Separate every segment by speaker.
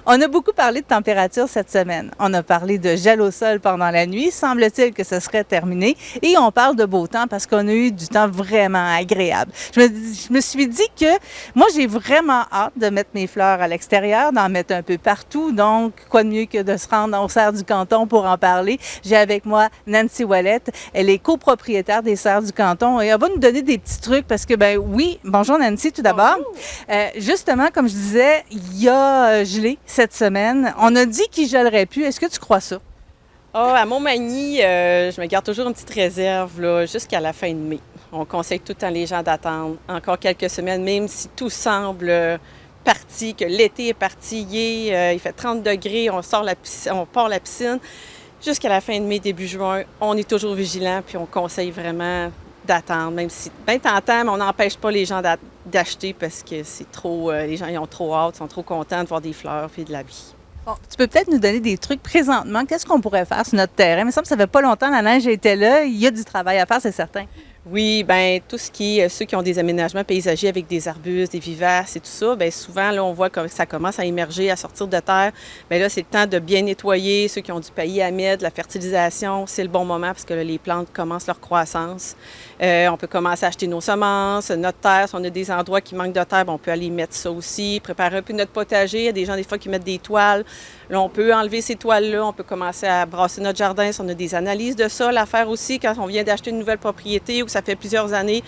Speaker 1: On a beaucoup parlé de température cette semaine. On a parlé de gel au sol pendant la nuit. Semble-t-il que ce serait terminé. Et on parle de beau temps parce qu'on a eu du temps vraiment agréable. Je me suis dit que moi, j'ai vraiment hâte de mettre mes fleurs à l'extérieur, d'en mettre un peu partout. Donc, quoi de mieux que de se rendre aux Serres du Canton pour en parler. J'ai avec moi Nancy Ouellette. Elle est copropriétaire des Serres du Canton et elle va nous donner des petits trucs parce que, ben oui, bonjour Nancy tout d'abord. Justement, comme je disais, il y a gelé cette semaine. On a dit qu'il gèlerait plus. Est-ce que tu crois ça?
Speaker 2: Ah, à Montmagny, je me garde toujours une petite réserve là, jusqu'à la fin de mai. On conseille tout le temps les gens d'attendre encore quelques semaines, même si tout semble parti, que l'été est parti, il fait 30 degrés, on part la piscine. Jusqu'à la fin de mai, début juin, on est toujours vigilant, puis on conseille vraiment d'attendre, même si bien tentant, mais on n'empêche pas les gens d'acheter parce que c'est trop, les gens ils ont trop hâte, sont trop contents de voir des fleurs puis de la vie.
Speaker 1: Bon, tu peux peut-être nous donner des trucs présentement. Qu'est-ce qu'on pourrait faire sur notre terrain? Il me semble que ça fait pas longtemps, la neige était là. Il y a du travail à faire, c'est certain.
Speaker 2: Oui, bien, tout ce qui est ceux qui ont des aménagements paysagers avec des arbustes, des vivaces et tout ça, bien, souvent, là, on voit que ça commence à émerger, à sortir de terre. Bien là, c'est le temps de bien nettoyer. Ceux qui ont du paillis à mettre, la fertilisation, c'est le bon moment parce que là, les plantes commencent leur croissance. On peut commencer à acheter nos semences, notre terre. Si on a des endroits qui manquent de terre, bien, on peut aller mettre ça aussi. Préparer un peu notre potager. Il y a des gens, des fois, qui mettent des toiles. Là, on peut enlever ces toiles-là. On peut commencer à brasser notre jardin. Si on a des analyses de sol à faire aussi quand on vient d'acheter une nouvelle propriété ou ça fait plusieurs années,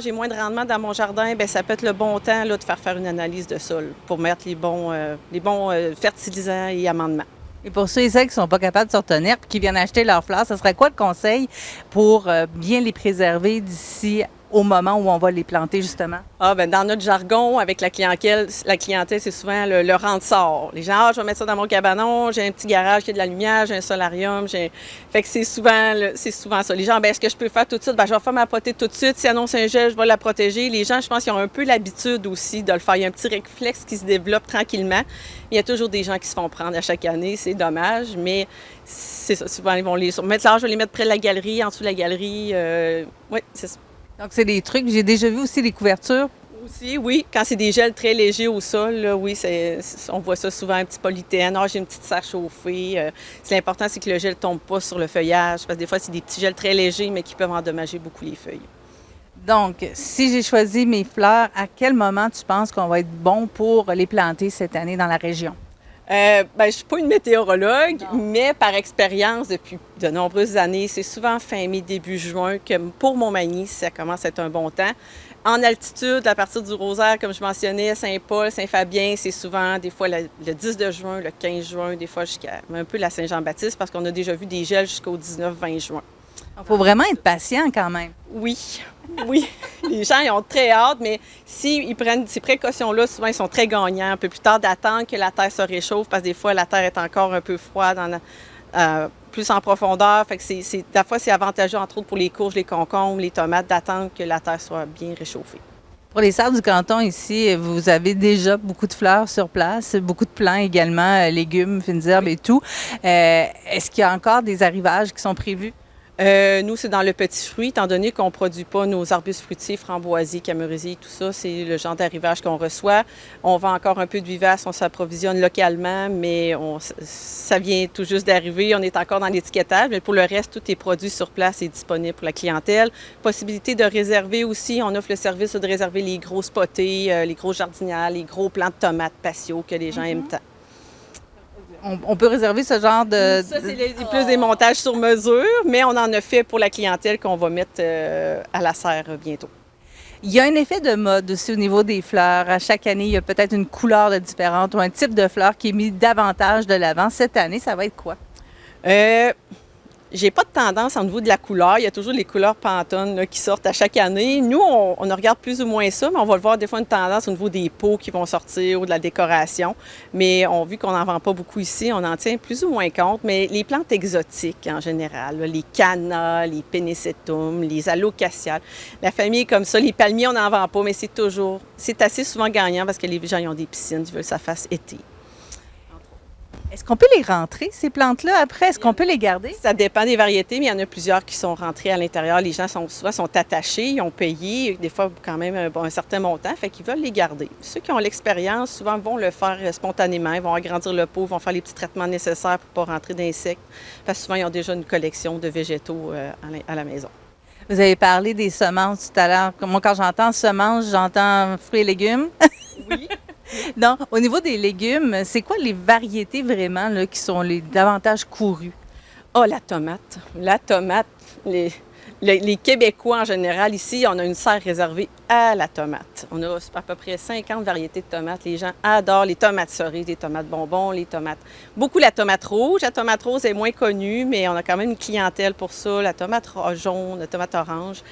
Speaker 2: j'ai moins de rendement dans mon jardin, bien, ça peut être le bon temps là, de faire une analyse de sol pour mettre les bons fertilisants et amendements.
Speaker 1: Et pour ceux et celles qui ne sont pas capables de se retenir et qui viennent acheter leurs fleurs, ce serait quoi le conseil pour bien les préserver d'ici au moment où on va les planter, justement?
Speaker 2: Dans notre jargon, avec la clientèle, c'est souvent le rente-sort. Les gens, je vais mettre ça dans mon cabanon, j'ai un petit garage qui a de la lumière, j'ai un solarium, Fait que c'est souvent ça. Les gens, est-ce que je peux faire tout de suite? Je vais faire ma potée tout de suite. Si annonce un gel, je vais la protéger. Les gens, je pense qu'ils ont un peu l'habitude aussi de le faire. Il y a un petit réflexe qui se développe tranquillement. Il y a toujours des gens qui se font prendre à chaque année. C'est dommage, mais c'est ça. Souvent, ils vont les mettre là, je vais les mettre près de la galerie, en dessous de la galerie. Oui, c'est ça.
Speaker 1: Donc, c'est des trucs. J'ai déjà vu aussi les couvertures.
Speaker 2: Aussi, oui. Quand c'est des gels très légers au sol, là, oui, on voit ça souvent, un petit polythène. J'ai une petite serre chauffée. L'important, c'est que le gel ne tombe pas sur le feuillage, parce que des fois, c'est des petits gels très légers, mais qui peuvent endommager beaucoup les feuilles.
Speaker 1: Donc, si j'ai choisi mes fleurs, à quel moment tu penses qu'on va être bon pour les planter cette année dans la région?
Speaker 2: Je ne suis pas une météorologue, mais par expérience, depuis de nombreuses années, c'est souvent fin mai, début juin que pour Montmagny, ça commence à être un bon temps. En altitude, à partir du Rosaire, comme je mentionnais, Saint-Paul, Saint-Fabien, c'est souvent des fois le 10 de juin, le 15 juin, des fois jusqu'à un peu la Saint-Jean-Baptiste, parce qu'on a déjà vu des gels jusqu'au 19-20 juin.
Speaker 1: Il faut vraiment être patient quand même.
Speaker 2: Oui, oui. Les gens, ils ont très hâte, mais s'ils prennent ces précautions-là, souvent, ils sont très gagnants. Un peu plus tard d'attendre que la terre se réchauffe, parce que des fois, la terre est encore un peu froide, plus en profondeur. Fait que des fois, c'est avantageux, entre autres, pour les courges, les concombres, les tomates, d'attendre que la terre soit bien réchauffée.
Speaker 1: Pour les Serres du Canton, ici, vous avez déjà beaucoup de fleurs sur place, beaucoup de plants également, légumes, fines herbes et tout. Est-ce qu'il y a encore des arrivages qui sont prévus?
Speaker 2: Nous, c'est dans le petit fruit, étant donné qu'on ne produit pas nos arbustes fruitiers, framboisiers, camérisiers, tout ça, c'est le genre d'arrivage qu'on reçoit. On vend encore un peu de vivaces, on s'approvisionne localement, mais ça vient tout juste d'arriver. On est encore dans l'étiquetage, mais pour le reste, tout est produit sur place et disponible pour la clientèle. Possibilité de réserver aussi, on offre le service de réserver les grosses potées, les grosses jardinières, les gros plants de tomates patio que les gens aiment tant.
Speaker 1: On peut réserver ce genre de...
Speaker 2: Ça, c'est plus des montages sur mesure, mais on en a fait pour la clientèle qu'on va mettre à la serre bientôt.
Speaker 1: Il y a un effet de mode aussi au niveau des fleurs. À chaque année, il y a peut-être une couleur différente ou un type de fleur qui est mis davantage de l'avant. Cette année, ça va être quoi?
Speaker 2: J'ai pas de tendance au niveau de la couleur. Il y a toujours les couleurs Pantone là, qui sortent à chaque année. Nous, on regarde plus ou moins ça, mais on va le voir des fois une tendance au niveau des pots qui vont sortir ou de la décoration. Mais vu qu'on n'en vend pas beaucoup ici, on en tient plus ou moins compte. Mais les plantes exotiques en général, là, les cannas, les pénécétums, les alocasias, la famille comme ça, les palmiers, on n'en vend pas, mais c'est assez souvent gagnant parce que les gens ils ont des piscines, ils veulent que ça fasse été.
Speaker 1: Est-ce qu'on peut les rentrer, ces plantes-là, après? Est-ce qu'on peut les garder?
Speaker 2: Ça dépend des variétés, mais il y en a plusieurs qui sont rentrées à l'intérieur. Les gens souvent sont attachés, ils ont payé, des fois quand même un certain montant, fait qu'ils veulent les garder. Ceux qui ont l'expérience, souvent vont le faire spontanément, ils vont agrandir le pot, ils vont faire les petits traitements nécessaires pour ne pas rentrer d'insectes, parce que souvent ils ont déjà une collection de végétaux à la maison.
Speaker 1: Vous avez parlé des semences tout à l'heure. Moi, quand j'entends semences, j'entends fruits et légumes.
Speaker 2: Oui.
Speaker 1: Non, au niveau des légumes, c'est quoi les variétés vraiment là, qui sont les davantage courues?
Speaker 2: Ah, la tomate. La tomate. Les Québécois en général, ici, on a une serre réservée à la tomate. On a à peu près 50 variétés de tomates. Les gens adorent les tomates cerises, les tomates bonbons, les tomates. Beaucoup la tomate rouge. La tomate rose est moins connue, mais on a quand même une clientèle pour ça. La tomate jaune, la tomate orange.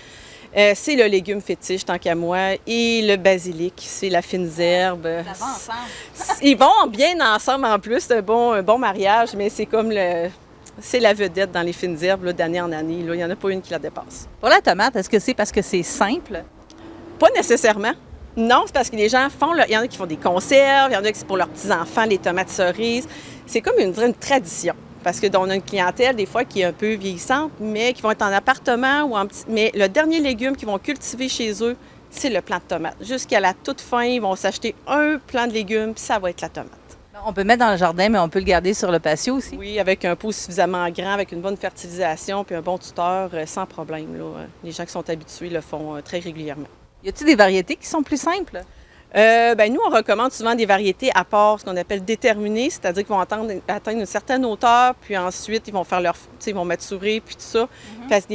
Speaker 2: C'est le légume fétiche, tant qu'à moi, et le basilic, c'est la fine herbe.
Speaker 1: Ça va ensemble.
Speaker 2: Ils vont bien ensemble en plus, c'est un bon mariage, mais c'est comme c'est la vedette dans les fines herbes là, d'année en année. Là. Il n'y en a pas une qui la dépasse.
Speaker 1: Pour la tomate, est-ce que c'est parce que c'est simple?
Speaker 2: Pas nécessairement. Non, c'est parce que les gens font... Il y en a qui font des conserves, il y en a qui c'est pour leurs petits-enfants, les tomates cerises. C'est comme une tradition. Parce qu'on a une clientèle, des fois, qui est un peu vieillissante, mais qui vont être en appartement ou en petit... Mais le dernier légume qu'ils vont cultiver chez eux, c'est le plant de tomate. Jusqu'à la toute fin, ils vont s'acheter un plant de légumes, puis ça va être la tomate.
Speaker 1: On peut le mettre dans le jardin, mais on peut le garder sur le patio aussi?
Speaker 2: Oui, avec un pot suffisamment grand, avec une bonne fertilisation, puis un bon tuteur, sans problème. Là. Les gens qui sont habitués le font très régulièrement.
Speaker 1: Y a-t-il des variétés qui sont plus simples?
Speaker 2: Nous, on recommande souvent des variétés à part, ce qu'on appelle déterminées, c'est-à-dire qu'ils vont atteindre une certaine hauteur, puis ensuite, ils vont faire ils vont maturer, puis tout ça. Parce que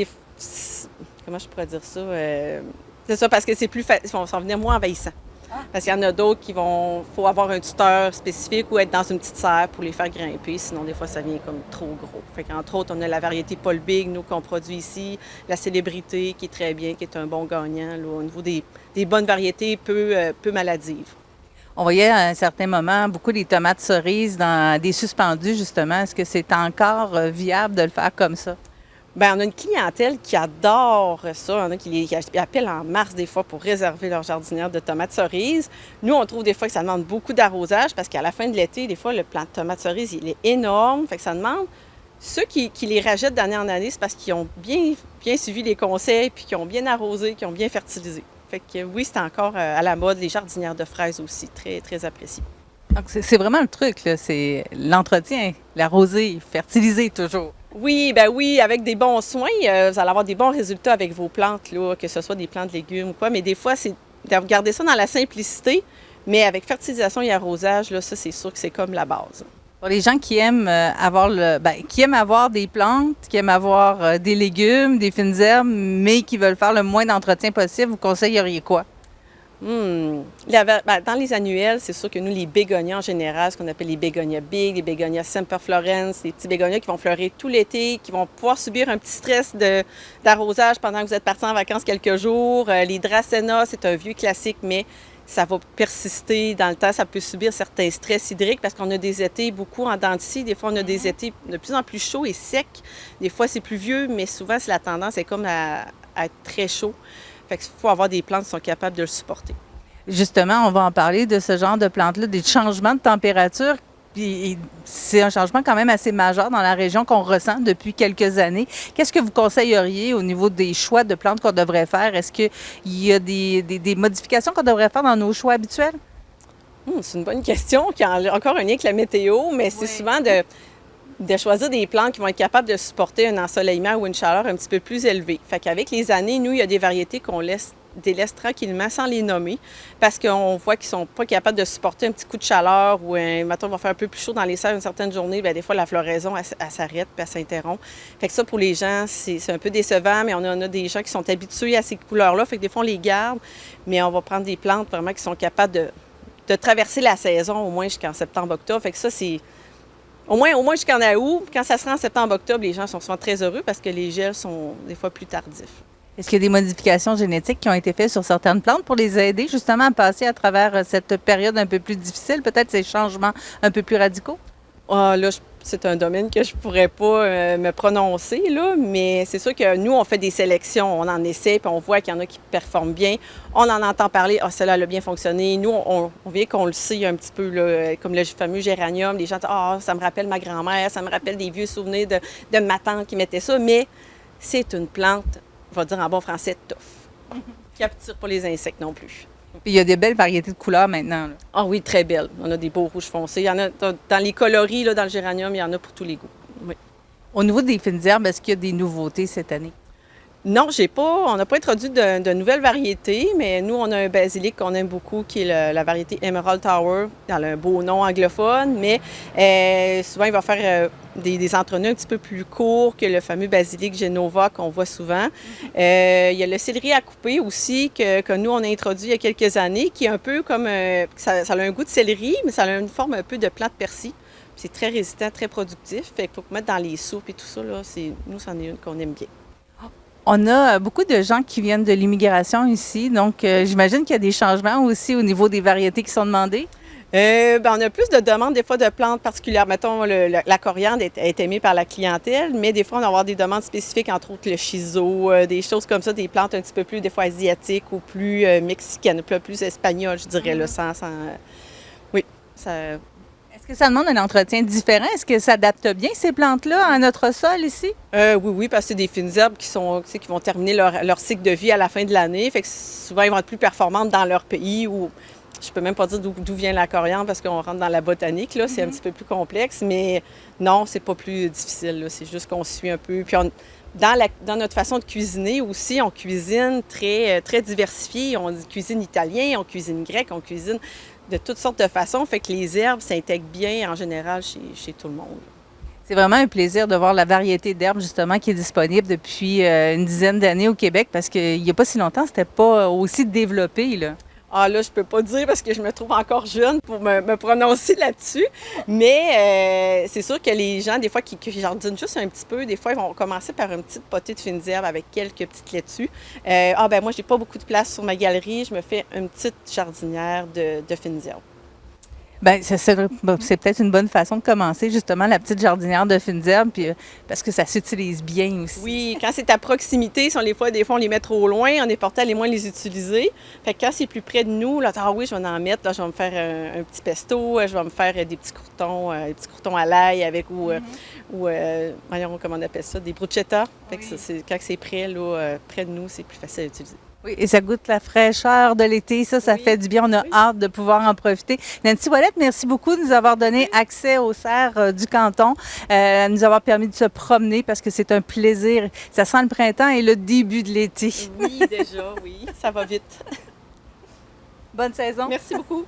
Speaker 2: comment je pourrais dire ça? C'est ça, parce que c'est plus facile, ils vont s'en venir moins envahissants. Parce qu'il y en a d'autres qui faut avoir un tuteur spécifique ou être dans une petite serre pour les faire grimper, sinon des fois ça vient comme trop gros. Fait qu'entre autres, on a la variété Paul Big, nous, qu'on produit ici, la Célébrité, qui est très bien, qui est un bon gagnant, là, au niveau des bonnes variétés peu maladives.
Speaker 1: On voyait à un certain moment beaucoup des tomates cerises dans des suspendus, justement. Est-ce que c'est encore viable de le faire comme ça?
Speaker 2: Bien, on a une clientèle qui adore ça. Il y en a qui appellent en mars des fois pour réserver leur jardinière de tomates cerises. Nous, on trouve des fois que ça demande beaucoup d'arrosage parce qu'à la fin de l'été, des fois, le plant de tomates cerises, il est énorme. Fait que ça demande... Ceux qui les rachètent d'année en année, c'est parce qu'ils ont bien suivi les conseils, puis qu'ils ont bien arrosé, qu'ils ont bien fertilisé. Fait que oui, c'est encore à la mode. Les jardinières de fraises aussi, très, très appréciées.
Speaker 1: Donc, c'est vraiment le truc, là. C'est l'entretien, l'arroser, fertiliser toujours.
Speaker 2: Oui, ben oui, avec des bons soins, vous allez avoir des bons résultats avec vos plantes, là, que ce soit des plantes de légumes ou quoi. Mais des fois, c'est de garder ça dans la simplicité, mais avec fertilisation et arrosage, là, ça, c'est sûr que c'est comme la base.
Speaker 1: Pour les gens qui aiment qui aiment avoir des plantes, qui aiment avoir des légumes, des fines herbes, mais qui veulent faire le moins d'entretien possible, vous conseilleriez quoi?
Speaker 2: Dans les annuels, c'est sûr que nous, les bégonias en général, ce qu'on appelle les bégonias big, les bégonias semperflorens, les petits bégonias qui vont fleurir tout l'été, qui vont pouvoir subir un petit stress d'arrosage pendant que vous êtes partis en vacances quelques jours. Les dracénas, c'est un vieux classique, mais ça va persister dans le temps. Ça peut subir certains stress hydriques parce qu'on a des étés beaucoup en dents de scie. Des fois, on a des étés de plus en plus chauds et secs. Des fois, c'est plus vieux, mais souvent, c'est la tendance est comme à être très chaud. Fait qu'il faut avoir des plantes qui sont capables de le supporter.
Speaker 1: Justement, on va en parler de ce genre de plantes-là, des changements de température. Puis c'est un changement quand même assez majeur dans la région qu'on ressent depuis quelques années. Qu'est-ce que vous conseilleriez au niveau des choix de plantes qu'on devrait faire? Est-ce qu'il y a des modifications qu'on devrait faire dans nos choix habituels?
Speaker 2: C'est une bonne question qui a encore un lien avec la météo, mais c'est souvent de choisir des plantes qui vont être capables de supporter un ensoleillement ou une chaleur un petit peu plus élevée. Fait qu'avec les années, nous, il y a des variétés qu'on délaisse tranquillement sans les nommer parce qu'on voit qu'ils ne sont pas capables de supporter un petit coup de chaleur ou mettons, il va faire un peu plus chaud dans les serres une certaine journée, bien, des fois, la floraison, elle s'arrête puis elle s'interrompt. Fait que ça, pour les gens, c'est un peu décevant, mais on a des gens qui sont habitués à ces couleurs-là. Fait que des fois, on les garde, mais on va prendre des plantes vraiment qui sont capables de traverser la saison au moins jusqu'en septembre-octobre. Fait que ça, c'est... Au moins jusqu'en août. Quand ça sera en septembre-octobre, les gens sont souvent très heureux parce que les gels sont des fois plus tardifs.
Speaker 1: Est-ce qu'il y a des modifications génétiques qui ont été faites sur certaines plantes pour les aider justement à passer à travers cette période un peu plus difficile, peut-être ces changements un peu plus radicaux?
Speaker 2: Ah, là, c'est un domaine que je pourrais pas me prononcer, là, mais c'est sûr que nous, on fait des sélections, on en essaie, puis on voit qu'il y en a qui performent bien. On en entend parler, ah, celle-là a bien fonctionné. Nous, on vient qu'on le sait un petit peu, là, comme le fameux géranium. Les gens disent, ah, ça me rappelle ma grand-mère, ça me rappelle des vieux souvenirs de ma tante qui mettait ça, mais c'est une plante, on va dire en bon français, tough, qui attire pas les insectes non plus.
Speaker 1: Puis il y a des belles variétés de couleurs maintenant, là.
Speaker 2: Ah oui, très belle. On a des beaux rouges foncés. Il y en a dans les coloris, là, dans le géranium, il y en a pour tous les goûts. Oui.
Speaker 1: Au niveau des fines herbes, est-ce qu'il y a des nouveautés cette année?
Speaker 2: Non, on n'a pas introduit de nouvelles variétés, mais nous, on a un basilic qu'on aime beaucoup, qui est la variété Emerald Tower, dans un beau nom anglophone, mais souvent, il va faire des entrenœuds un petit peu plus courts que le fameux basilic Genova qu'on voit souvent. Il y a le céleri à couper aussi, que nous, on a introduit il y a quelques années, qui est un peu comme... ça a un goût de céleri, mais ça a une forme un peu de plante persil. C'est très résistant, très productif. Fait qu'il faut mettre dans les soupes et tout ça, là, nous, c'en est une qu'on aime bien.
Speaker 1: On a beaucoup de gens qui viennent de l'immigration ici, donc j'imagine qu'il y a des changements aussi au niveau des variétés qui sont demandées.
Speaker 2: On a plus de demandes des fois de plantes particulières. Mettons, la coriandre est aimée par la clientèle, mais des fois, on va avoir des demandes spécifiques, entre autres le shiso, des choses comme ça, des plantes un petit peu plus, des fois asiatiques ou plus mexicaines, plus espagnoles, je dirais, le sens. Oui, ça...
Speaker 1: Est-ce que ça demande un entretien différent? Est-ce que ça adapte bien ces plantes-là à notre sol ici?
Speaker 2: Oui, parce que c'est des fines herbes qui vont terminer leur cycle de vie à la fin de l'année. Fait que souvent, ils vont être plus performantes dans leur pays ou je peux même pas dire d'où vient la coriandre parce qu'on rentre dans la botanique, là. C'est un petit peu plus complexe, mais non, c'est pas plus difficile, là. C'est juste qu'on suit un peu. Puis dans notre façon de cuisiner aussi, on cuisine très, très diversifié. On cuisine italien, on cuisine grec, on cuisine de toutes sortes de façons. Fait que les herbes s'intègrent bien en général chez tout le monde.
Speaker 1: C'est vraiment un plaisir de voir la variété d'herbes justement qui est disponible depuis une dizaine d'années au Québec parce qu'il n'y a pas si longtemps, c'était pas aussi développé, là.
Speaker 2: Ah là, je peux pas dire parce que je me trouve encore jeune pour me prononcer là-dessus. Mais c'est sûr que les gens, des fois, qui jardinent juste un petit peu, des fois, ils vont commencer par une petite potée de fines herbes avec quelques petites laitues. Moi, j'ai pas beaucoup de place sur ma galerie. Je me fais une petite jardinière de fines herbes.
Speaker 1: Bien, c'est peut-être une bonne façon de commencer, justement, la petite jardinière de fines herbes, puis, parce que ça s'utilise bien aussi.
Speaker 2: Oui, quand c'est à proximité, si des fois, on les met trop loin, on est porté à les moins les utiliser. Fait que quand c'est plus près de nous, là, ah oui, je vais en mettre, là, je vais me faire un petit pesto, je vais me faire des petits croutons à l'ail avec, voyons, comment on appelle ça, des bruschetta. Fait que quand c'est près, là, près de nous, c'est plus facile à utiliser.
Speaker 1: Oui, et ça goûte la fraîcheur de l'été, ça fait du bien. On a hâte de pouvoir en profiter. Nancy Ouellette, merci beaucoup de nous avoir donné accès aux serres du canton, de nous avoir permis de se promener parce que c'est un plaisir. Ça sent le printemps et le début de l'été.
Speaker 2: Oui, déjà, oui, ça va vite.
Speaker 1: Bonne saison.
Speaker 2: Merci beaucoup.